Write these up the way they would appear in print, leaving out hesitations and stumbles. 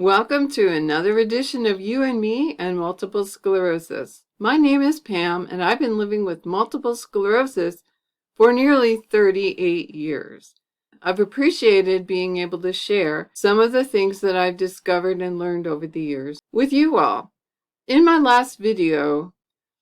Welcome to another edition of You and Me and Multiple Sclerosis. My name is Pam, and I've been living with multiple sclerosis for nearly 38 years. I've appreciated being able to share some of the things that I've discovered and learned over the years with you all. In my last video,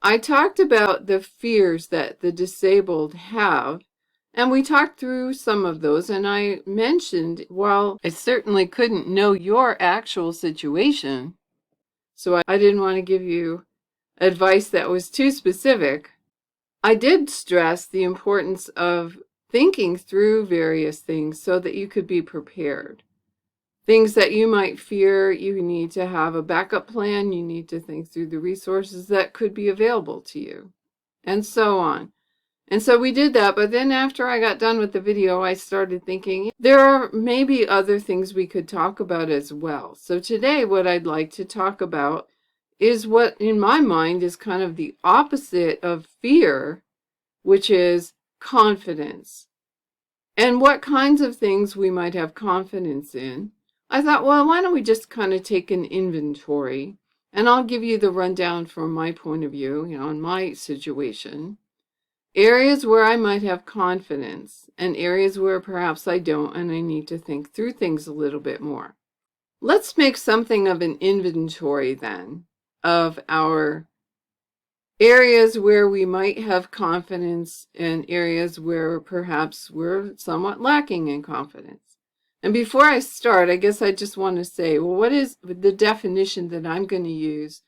I talked about the fears that the disabled have, and we talked through some of those, and I mentioned, while I certainly couldn't know your actual situation, so I didn't want to give you advice that was too specific, I did stress the importance of thinking through various things so that you could be prepared. Things that you might fear, you need to have a backup plan, you need to think through the resources that could be available to you, and so on. And so we did that, but then after I got done with the video, I started thinking there are maybe other things we could talk about as well. So today what I'd like to talk about is what in my mind is kind of the opposite of fear, which is confidence. And what kinds of things we might have confidence in. I thought, well, why don't we just kind of take an inventory, and I'll give you the rundown from my point of view, in my situation. Areas where I might have confidence and areas where perhaps I don't, and I need to think through things a little bit more. Let's make something of an inventory then of our areas where we might have confidence and areas where perhaps we're somewhat lacking in confidence. And before I start, I guess I just want to say, well, what is the definition that I'm going to use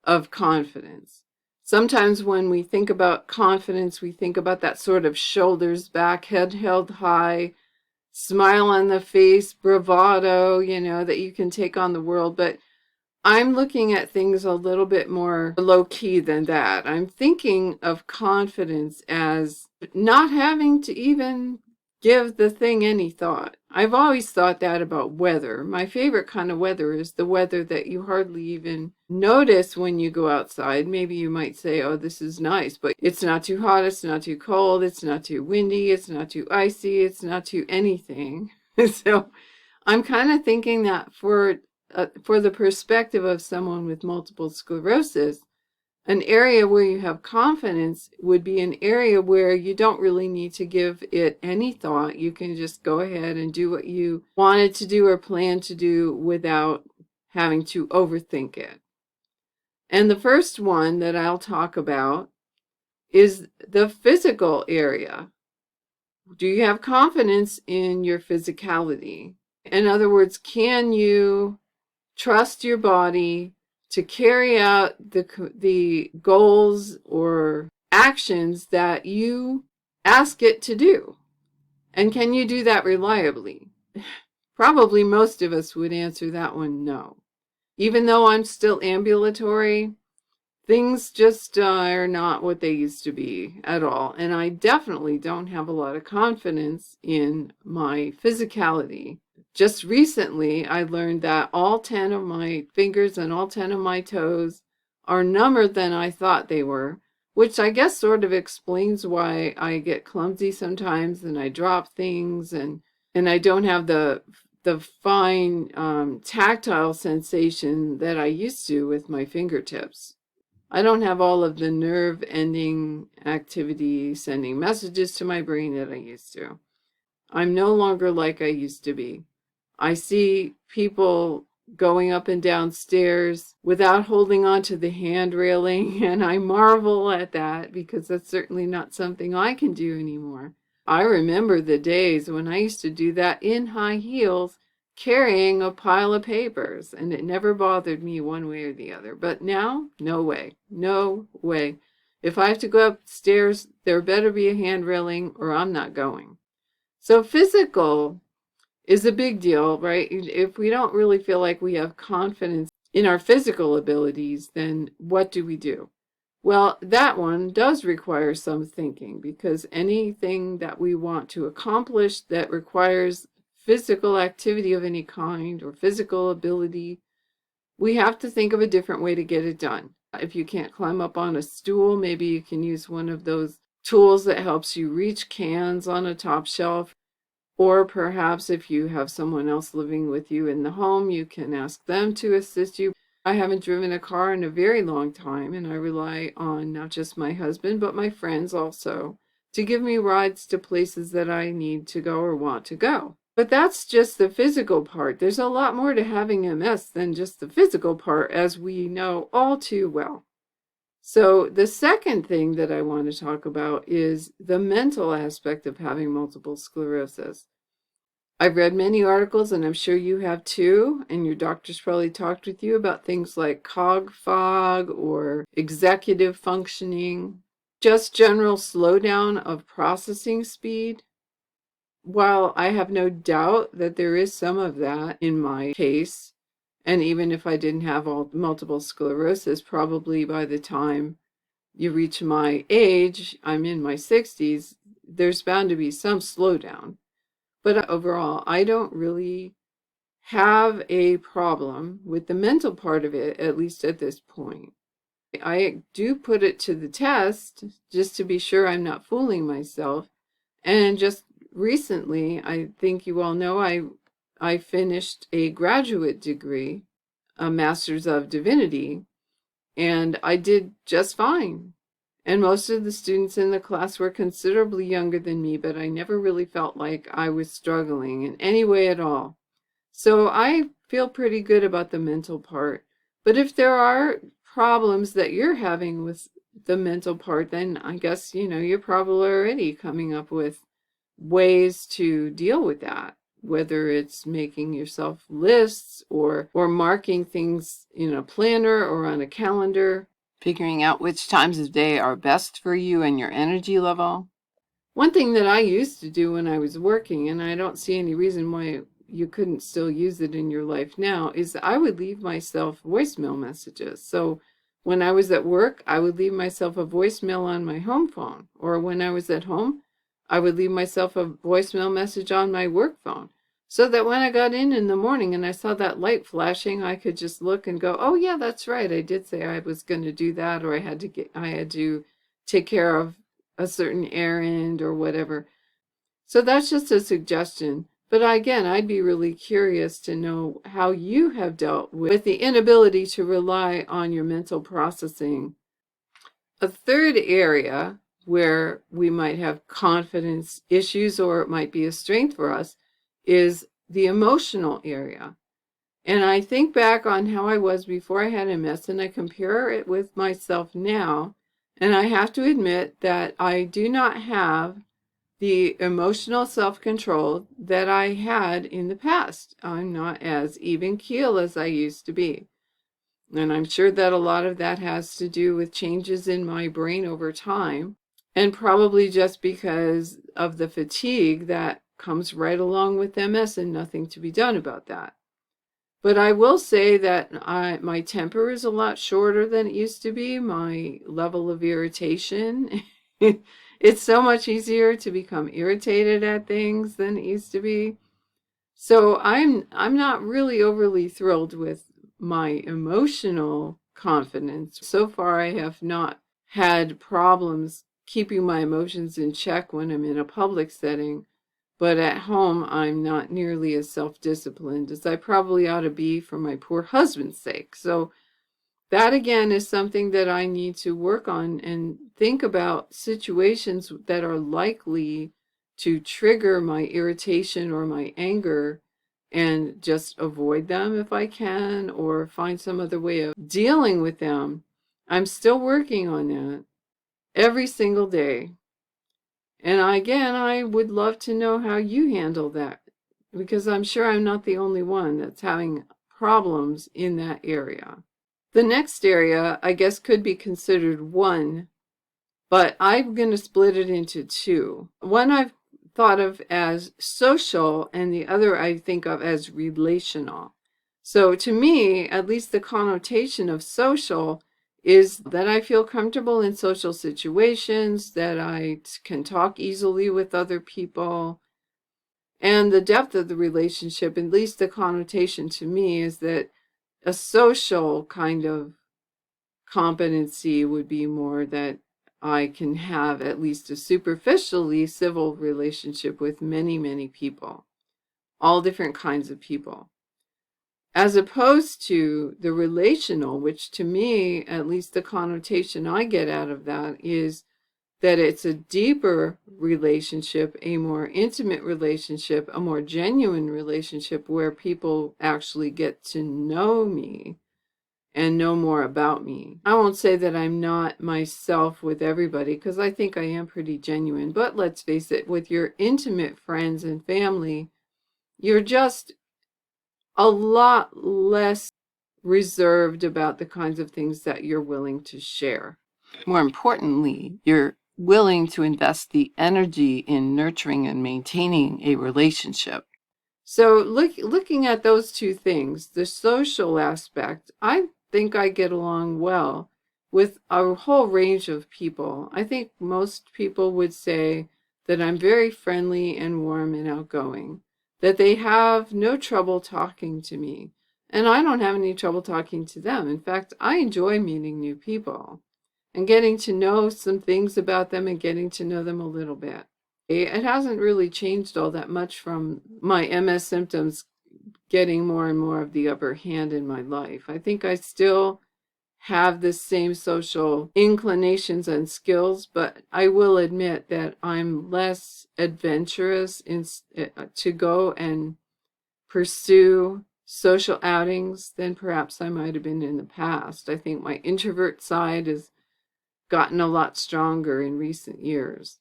of confidence? Sometimes when we think about confidence, we think about that sort of shoulders back, head held high, smile on the face, bravado, that you can take on the world. But I'm looking at things a little bit more low-key than that. I'm thinking of confidence as not having to even give the thing any thought. I've always thought that about weather. My favorite kind of weather is the weather that you hardly even notice when you go outside. Maybe you might say, oh, this is nice, but it's not too hot, it's not too cold, it's not too windy, it's not too icy, it's not too anything. So I'm kind of thinking that for the perspective of someone with multiple sclerosis, an area where you have confidence would be an area where you don't really need to give it any thought. You can just go ahead and do what you wanted to do or plan to do without having to overthink it. And the first one that I'll talk about is the physical area. Do you have confidence in your physicality? In other words, can you trust your body to carry out the goals or actions that you ask it to do? And can you do that reliably? Probably most of us would answer that one no. Even though I'm still ambulatory, things just are not what they used to be at all. And I definitely don't have a lot of confidence in my physicality. Just recently, I learned that all 10 of my fingers and all 10 of my toes are number than I thought they were, which I guess sort of explains why I get clumsy sometimes and I drop things and I don't have the fine tactile sensation that I used to with my fingertips. I don't have all of the nerve ending activity sending messages to my brain that I used to. I'm no longer like I used to be. I see people going up and down stairs without holding on to the hand railing, and I marvel at that because that's certainly not something I can do anymore. I remember the days when I used to do that in high heels, carrying a pile of papers, and it never bothered me one way or the other. But now, no way, no way. If I have to go upstairs, there better be a hand railing or I'm not going. So physical is a big deal, right? If we don't really feel like we have confidence in our physical abilities, then what do we do? Well, that one does require some thinking, because anything that we want to accomplish that requires physical activity of any kind or physical ability, we have to think of a different way to get it done. If you can't climb up on a stool, maybe you can use one of those tools that helps you reach cans on a top shelf. Or perhaps if you have someone else living with you in the home, you can ask them to assist you. I haven't driven a car in a very long time, and I rely on not just my husband, but my friends also to give me rides to places that I need to go or want to go. But that's just the physical part. There's a lot more to having MS than just the physical part, as we know all too well. So the second thing that I want to talk about is the mental aspect of having multiple sclerosis. I've read many articles, and I'm sure you have too, and your doctor's probably talked with you about things like cog fog or executive functioning, just general slowdown of processing speed. While I have no doubt that there is some of that in my case, and even if I didn't have multiple sclerosis, probably by the time you reach my age, I'm in my 60s, there's bound to be some slowdown. But overall, I don't really have a problem with the mental part of it, at least at this point. I do put it to the test just to be sure I'm not fooling myself. And just recently, I think you all know, I finished a graduate degree, a Master's of Divinity, and I did just fine. And most of the students in the class were considerably younger than me, but I never really felt like I was struggling in any way at all. So I feel pretty good about the mental part. But if there are problems that you're having with the mental part, then I guess, you're probably already coming up with ways to deal with that, whether it's making yourself lists or marking things in a planner or on a calendar, figuring out which times of day are best for you and your energy level. One thing that I used to do when I was working, and I don't see any reason why you couldn't still use it in your life now, is I would leave myself voicemail messages. So when I was at work, I would leave myself a voicemail on my home phone, or when I was at home, I would leave myself a voicemail message on my work phone, so that when I got in the morning and I saw that light flashing, I could just look and go, oh yeah, that's right, I did say I was going to do that, or I had to take care of a certain errand or whatever. So that's just a suggestion. But again, I'd be really curious to know how you have dealt with the inability to rely on your mental processing. A third area where we might have confidence issues, or it might be a strength for us, is the emotional area. And I think back on how I was before I had MS, and I compare it with myself now, and I have to admit that I do not have the emotional self-control that I had in the past. I'm not as even keel as I used to be. And I'm sure that a lot of that has to do with changes in my brain over time, and probably just because of the fatigue that comes right along with MS and nothing to be done about that. But I will say that my temper is a lot shorter than it used to be. My level of irritation, it's so much easier to become irritated at things than it used to be. So I'm not really overly thrilled with my emotional confidence. So far, I have not had problems keeping my emotions in check when I'm in a public setting. But at home, I'm not nearly as self-disciplined as I probably ought to be for my poor husband's sake. So that again is something that I need to work on and think about situations that are likely to trigger my irritation or my anger, and just avoid them if I can, or find some other way of dealing with them. I'm still working on that every single day. And again, I would love to know how you handle that, because I'm sure I'm not the only one that's having problems in that area. The next area, I guess, could be considered one, but I'm going to split it into two. One I've thought of as social, and the other I think of as relational. So to me, at least the connotation of social is that I feel comfortable in social situations, that I can talk easily with other people. And the depth of the relationship, at least the connotation to me, is that a social kind of competency would be more that I can have at least a superficially civil relationship with many, many people, all different kinds of people, as opposed to the relational, which to me, at least the connotation I get out of that is that it's a deeper relationship, a more intimate relationship, a more genuine relationship where people actually get to know me and know more about me. I won't say that I'm not myself with everybody, because I think I am pretty genuine, but let's face it, with your intimate friends and family, you're just a lot less reserved about the kinds of things that you're willing to share. More importantly, you're willing to invest the energy in nurturing and maintaining a relationship. So looking at those two things, the social aspect, I think I get along well with a whole range of people. I think most people would say that I'm very friendly and warm and outgoing, that they have no trouble talking to me, and I don't have any trouble talking to them. In fact, I enjoy meeting new people and getting to know some things about them and getting to know them a little bit. It hasn't really changed all that much from my MS symptoms getting more and more of the upper hand in my life. I think I still have the same social inclinations and skills, but I will admit that I'm less adventurous to go and pursue social outings than perhaps I might have been in the past. I think my introvert side has gotten a lot stronger in recent years.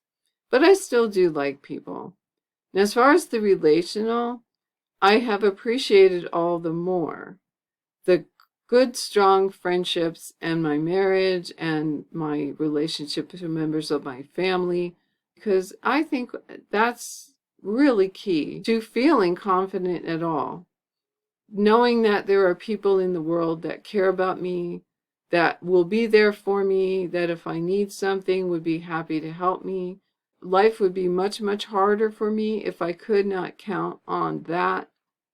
But I still do like people. And as far as the relational, I have appreciated all the more the good, strong friendships and my marriage and my relationship to members of my family, because I think that's really key to feeling confident at all. Knowing that there are people in the world that care about me, that will be there for me, that if I need something would be happy to help me. Life would be much, much harder for me if I could not count on that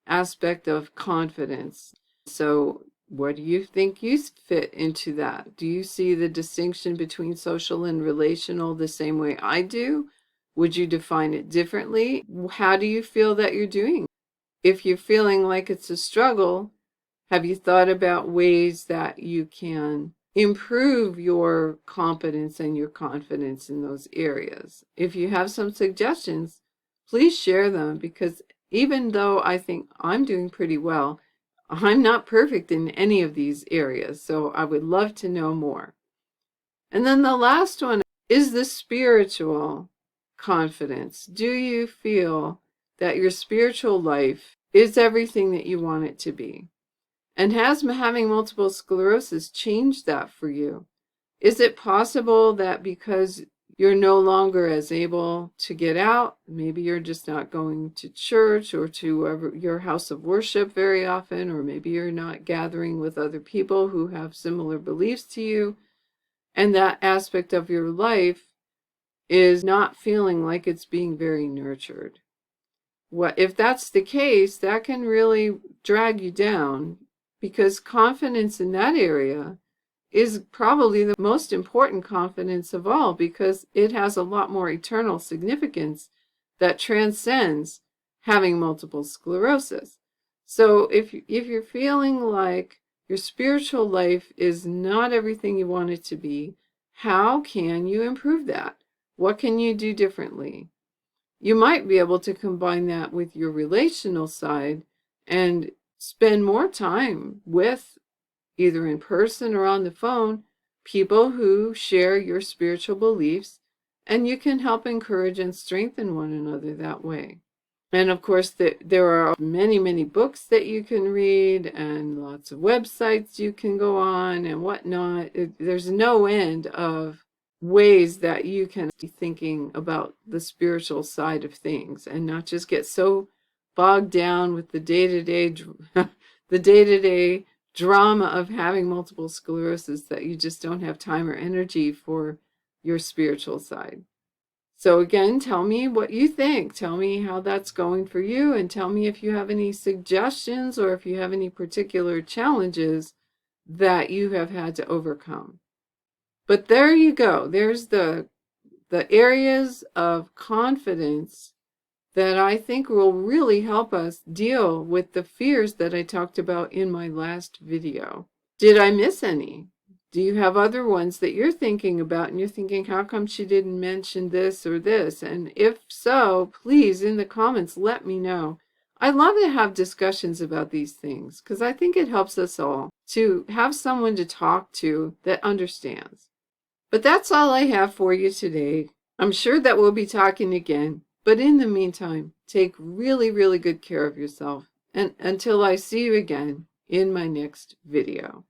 aspect of confidence. So what do you think you fit into that? Do you see the distinction between social and relational the same way I do? Would you define it differently? How do you feel that you're doing? If you're feeling like it's a struggle, have you thought about ways that you can improve your competence and your confidence in those areas? If you have some suggestions, please share them, because even though I think I'm doing pretty well, I'm not perfect in any of these areas, so I would love to know more. And then the last one is the spiritual confidence. Do you feel that your spiritual life is everything that you want it to be? And has having multiple sclerosis changed that for you? Is it possible that because you're no longer as able to get out, maybe you're just not going to church or to your house of worship very often, or maybe you're not gathering with other people who have similar beliefs to you, and that aspect of your life is not feeling like it's being very nurtured? If that's the case, that can really drag you down, because confidence in that area is probably the most important confidence of all, because it has a lot more eternal significance that transcends having multiple sclerosis. So if you're feeling like your spiritual life is not everything you want it to be, how can you improve that? What can you do differently? You might be able to combine that with your relational side and spend more time with, either in person or on the phone, people who share your spiritual beliefs, and you can help encourage and strengthen one another that way. And of course, there are many, many books that you can read and lots of websites you can go on and whatnot. There's no end of ways that you can be thinking about the spiritual side of things and not just get so bogged down with the day-to-day the day-to-day drama of having multiple sclerosis that you just don't have time or energy for your spiritual side. So again, tell me what you think. Tell me how that's going for you, and tell me if you have any suggestions or if you have any particular challenges that you have had to overcome. But there you go. There's the areas of confidence that I think will really help us deal with the fears that I talked about in my last video. Did I miss any? Do you have other ones that you're thinking about and you're thinking, how come she didn't mention this or this? And if so, please, in the comments, let me know. I love to have discussions about these things because I think it helps us all to have someone to talk to that understands. But that's all I have for you today. I'm sure that we'll be talking again. But in the meantime, take really, really good care of yourself. And until I see you again in my next video.